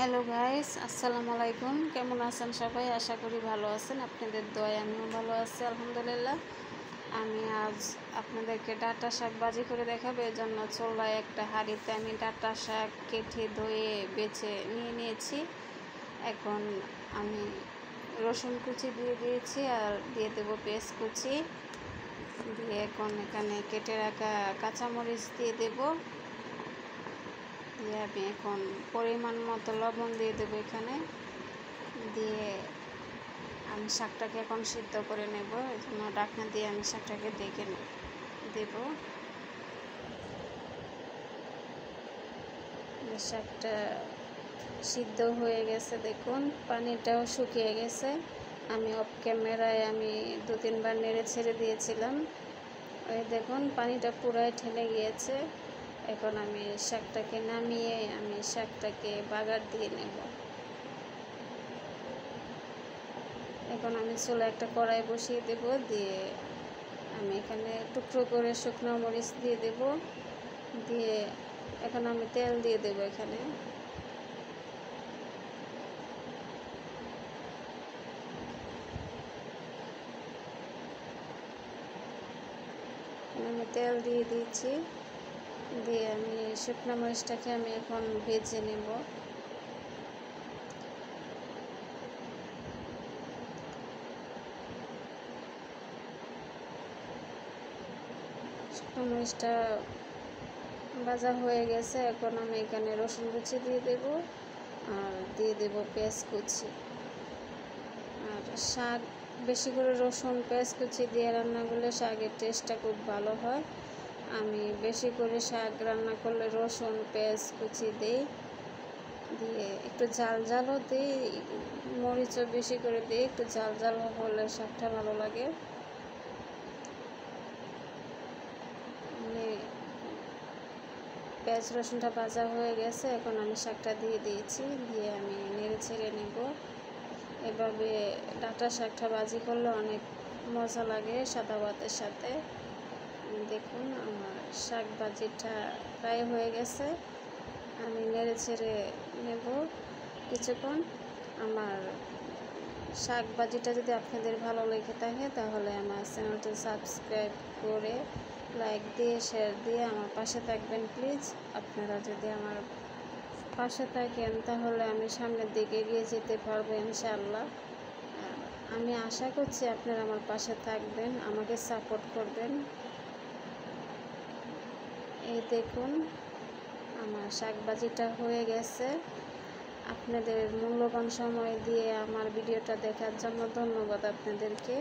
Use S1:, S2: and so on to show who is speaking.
S1: Hello guys, আসসালামু আলাইকুম। কেমন আছেন সবাই? আশা করি ভালো আছেন। আপনাদের দোয়ায় আমিও ভালো আছি, আলহামদুলিল্লাহ। আমি আজ আপনাদেরকে ডাঁটা শাক ভাজি করে দেখাবো। এর জন্য চুলায় একটা হাঁড়িতে আমি ডাঁটা শাক কেটে ধুয়ে বেছে নিয়েছি। এখন আমি রসুন কুচি দিয়ে দিয়েছি আর দিয়ে দেবো পেঁয়াজ কুচি দিয়ে এখন এখানে কেটে রাখা কাঁচামরিচ দিয়ে দেবো। দিয়ে আমি এখন পরিমাণ মতো লবণ দিয়ে দেবো এখানে। দিয়ে আমি শাকটাকে এখন সিদ্ধ করে নেব। এই জন্য ঢাকনা দিয়ে আমি শাকটাকে ডেকে দেব। শাকটা সিদ্ধ হয়ে গেছে, দেখুন পানিটাও শুকিয়ে গেছে। আমি অফ ক্যামেরায় আমি 2-3 বার নেড়ে ছেড়ে দিয়েছিলাম। ওই দেখুন পানিটা পুরাই ঠেলে গিয়েছে। এখন আমি শাকটাকে নামিয়ে আমি শাকটাকে বাগার দিয়ে নেব। এখন আমি চুলায় একটা কড়াই বসিয়ে দেব। দিয়ে আমি এখানে টুকরো করে শুকনো মরিচ দিয়ে দেব। দিয়ে এখন আমি তেল দিয়ে দেব। এখানে আমি তেল দিয়ে দিয়েছি। দিয়ে আমি শুকনো মরিচটাকে আমি এখন ভেজে নেব। শুকনো মরিচটা ভাজা হয়ে গেছে। এখন আমি এখানে রসুন কুচি দিয়ে দেব আর দিয়ে দেব পেঁয়াজ কুচি। আর শাক বেশি করে রসুন পেঁয়াজ কুচি দিয়ে রান্না করলে শাকের টেস্টটা খুব ভালো হয়। আমি বেশি করে শাক রান্না করলে রসুন পেঁয়াজ কুচি দিই। দিয়ে একটু ঝাল ঝালও দিই, মরিচও বেশি করে দিই। একটু ঝাল ঝাল হলে শাকটা ভালো লাগে। পেঁয়াজ রসুনটা ভাজা হয়ে গেছে। এখন আমি শাকটা দিয়ে দিয়েছি। দিয়ে আমি নেড়ে ছেড়ে নেব। এভাবে ডাঁটা শাকটা ভাজি করলে অনেক মজা লাগে সাদা ভাতের সাথে। দেখুন আমার শাক ভাজিটা প্রায় হয়ে গেছে। আমি নেড়ে ছেড়ে নেব কিছুক্ষণ। আমার শাক ভাজিটা যদি আপনাদের ভালো লেগে থাকে তাহলে আমার চ্যানেলটা সাবস্ক্রাইব করে লাইক দিয়ে শেয়ার দিয়ে আমার পাশে থাকবেন প্লিজ। আপনারা যদি আমার পাশে থাকেন তাহলে আমি সামনের দিকে এগিয়ে যেতে পারবো ইনশাআল্লাহ। আমি আশা করছি আপনারা আমার পাশে থাকবেন, আমাকে সাপোর্ট করবেন। এই দেখুন আমার শাক ভাজিটা হয়ে গেছে। আপনাদের মূল্যবান সময় দিয়ে আমার ভিডিওটা দেখার জন্য ধন্যবাদ আপনাদেরকে।